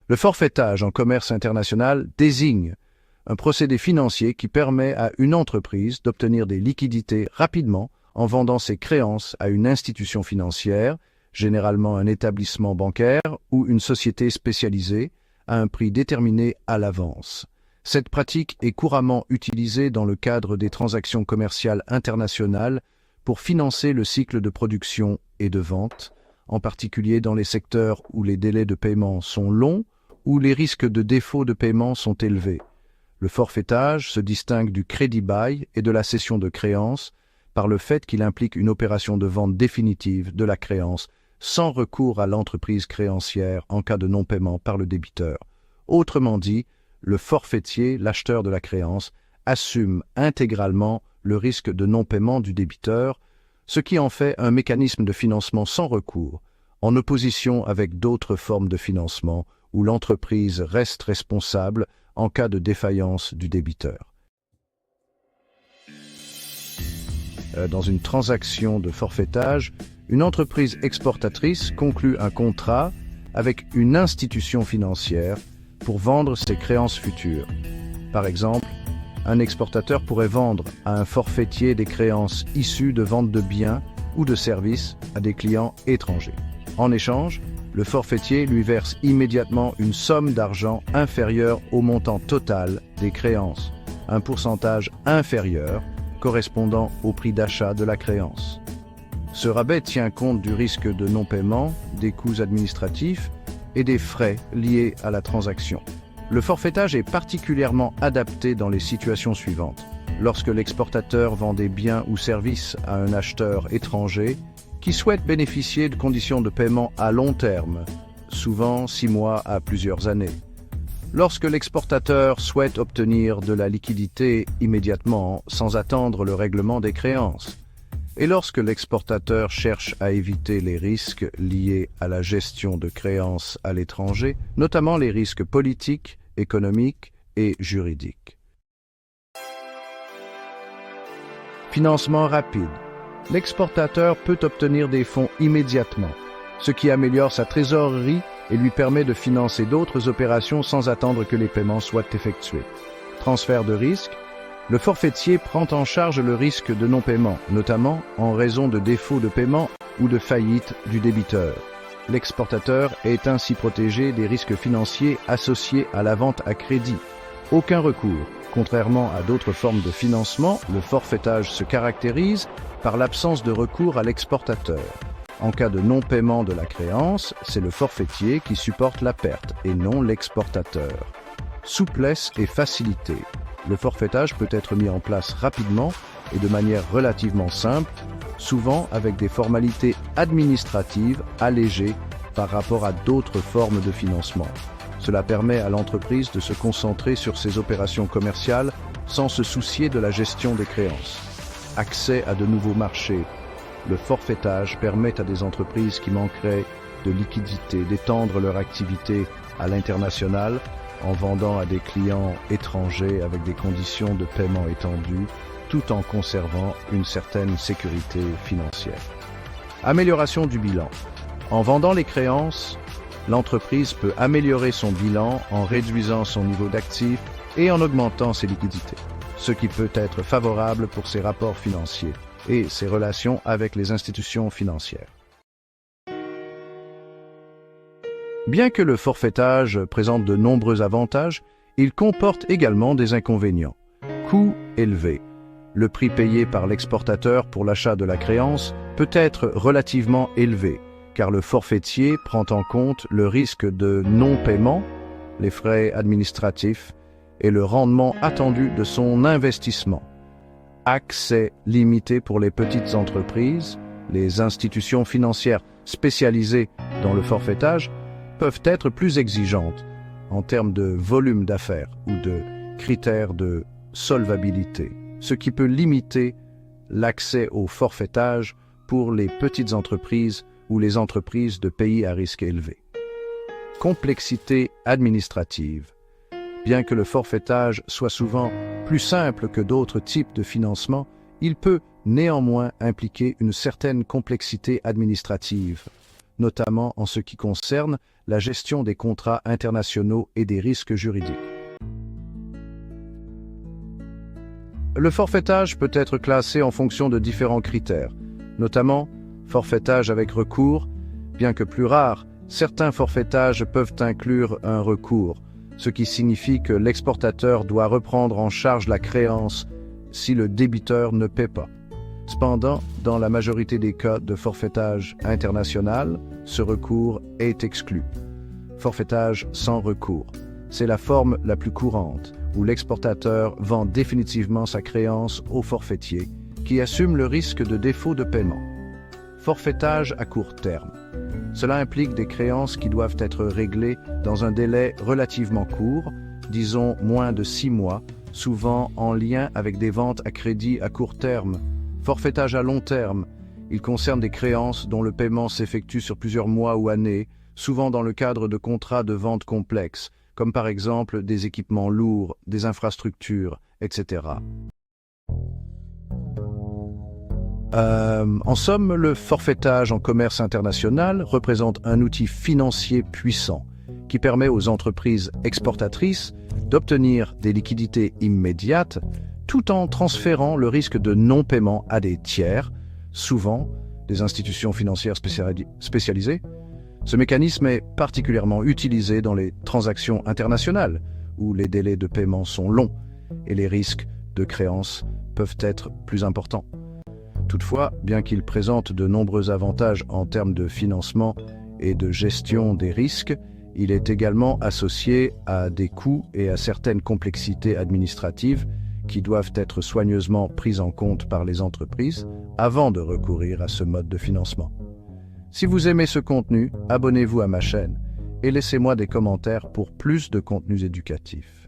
Le forfaitage en commerce international désigne un procédé financier qui permet à une entreprise d'obtenir des liquidités rapidement en vendant ses créances à une institution financière, généralement un établissement bancaire ou une société spécialisée, à un prix déterminé à l'avance. Cette pratique est couramment utilisée dans le cadre des transactions commerciales internationales pour financer le cycle de production et de vente, en particulier dans les secteurs où les délais de paiement sont longs ou les risques de défaut de paiement sont élevés. Le forfaitage se distingue du crédit bail et de la cession de créances par le fait qu'il implique une opération de vente définitive de la créance sans recours à l'entreprise créancière en cas de non-paiement par le débiteur. Autrement dit, le forfaitier, l'acheteur de la créance, assume intégralement le risque de non-paiement du débiteur, ce qui en fait un mécanisme de financement sans recours, en opposition avec d'autres formes de financement où l'entreprise reste responsable en cas de défaillance du débiteur. Dans une transaction de forfaitage, une entreprise exportatrice conclut un contrat avec une institution financière pour vendre ses créances futures. Par exemple, un exportateur pourrait vendre à un forfaitier des créances issues de vente de biens ou de services à des clients étrangers. En échange, le forfaitier lui verse immédiatement une somme d'argent inférieure au montant total des créances, un pourcentage inférieur correspondant au prix d'achat de la créance. Ce rabais tient compte du risque de non-paiement, des coûts administratifs et des frais liés à la transaction. Le forfaitage est particulièrement adapté dans les situations suivantes. Lorsque l'exportateur vend des biens ou services à un acheteur étranger qui souhaite bénéficier de conditions de paiement à long terme, souvent 6 mois à plusieurs années. Lorsque l'exportateur souhaite obtenir de la liquidité immédiatement sans attendre le règlement des créances. Et lorsque l'exportateur cherche à éviter les risques liés à la gestion de créances à l'étranger, notamment les risques politiques, économiques et juridiques. Financement rapide. L'exportateur peut obtenir des fonds immédiatement, ce qui améliore sa trésorerie et lui permet de financer d'autres opérations sans attendre que les paiements soient effectués. Transfert de risque. Le forfaitier prend en charge le risque de non-paiement, notamment en raison de défaut de paiement ou de faillite du débiteur. L'exportateur est ainsi protégé des risques financiers associés à la vente à crédit. Aucun recours. Contrairement à d'autres formes de financement, le forfaitage se caractérise par l'absence de recours à l'exportateur. En cas de non-paiement de la créance, c'est le forfaitier qui supporte la perte et non l'exportateur. Souplesse et facilité. Le forfaitage peut être mis en place rapidement et de manière relativement simple, souvent avec des formalités administratives allégées par rapport à d'autres formes de financement. Cela permet à l'entreprise de se concentrer sur ses opérations commerciales sans se soucier de la gestion des créances. Accès à de nouveaux marchés. Le forfaitage permet à des entreprises qui manqueraient de liquidité d'étendre leur activité à l'international en vendant à des clients étrangers avec des conditions de paiement étendues, tout en conservant une certaine sécurité financière. Amélioration du bilan. En vendant les créances, l'entreprise peut améliorer son bilan en réduisant son niveau d'actifs et en augmentant ses liquidités, ce qui peut être favorable pour ses rapports financiers et ses relations avec les institutions financières. Bien que le forfaitage présente de nombreux avantages, il comporte également des inconvénients. Coût élevé. Le prix payé par l'exportateur pour l'achat de la créance peut être relativement élevé, car le forfaitier prend en compte le risque de non-paiement, les frais administratifs et le rendement attendu de son investissement. Accès limité pour les petites entreprises, les institutions financières spécialisées dans le forfaitage peuvent être plus exigeantes en termes de volume d'affaires ou de critères de solvabilité, ce qui peut limiter l'accès au forfaitage pour les petites entreprises ou les entreprises de pays à risque élevé. Complexité administrative. Bien que le forfaitage soit souvent plus simple que d'autres types de financement, il peut néanmoins impliquer une certaine complexité administrative, notamment en ce qui concerne la gestion des contrats internationaux et des risques juridiques. Le forfaitage peut être classé en fonction de différents critères, notamment forfaitage avec recours. Bien que plus rares, certains forfaitages peuvent inclure un recours, ce qui signifie que l'exportateur doit reprendre en charge la créance si le débiteur ne paie pas. Cependant, dans la majorité des cas de forfaitage international, ce recours est exclu. Forfaitage sans recours, c'est la forme la plus courante, où l'exportateur vend définitivement sa créance au forfaitier, qui assume le risque de défaut de paiement. Forfaitage à court terme. Cela implique des créances qui doivent être réglées dans un délai relativement court, disons moins de 6 mois, souvent en lien avec des ventes à crédit à court terme. Forfaitage à long terme. Il concerne des créances dont le paiement s'effectue sur plusieurs mois ou années, souvent dans le cadre de contrats de vente complexes, comme par exemple des équipements lourds, des infrastructures, etc. En somme, le forfaitage en commerce international représente un outil financier puissant qui permet aux entreprises exportatrices d'obtenir des liquidités immédiates tout en transférant le risque de non-paiement à des tiers, souvent des institutions financières spécialisées. Ce mécanisme est particulièrement utilisé dans les transactions internationales, où les délais de paiement sont longs et les risques de créance peuvent être plus importants. Toutefois, bien qu'il présente de nombreux avantages en termes de financement et de gestion des risques, il est également associé à des coûts et à certaines complexités administratives qui doivent être soigneusement prises en compte par les entreprises avant de recourir à ce mode de financement. Si vous aimez ce contenu, abonnez-vous à ma chaîne et laissez-moi des commentaires pour plus de contenus éducatifs.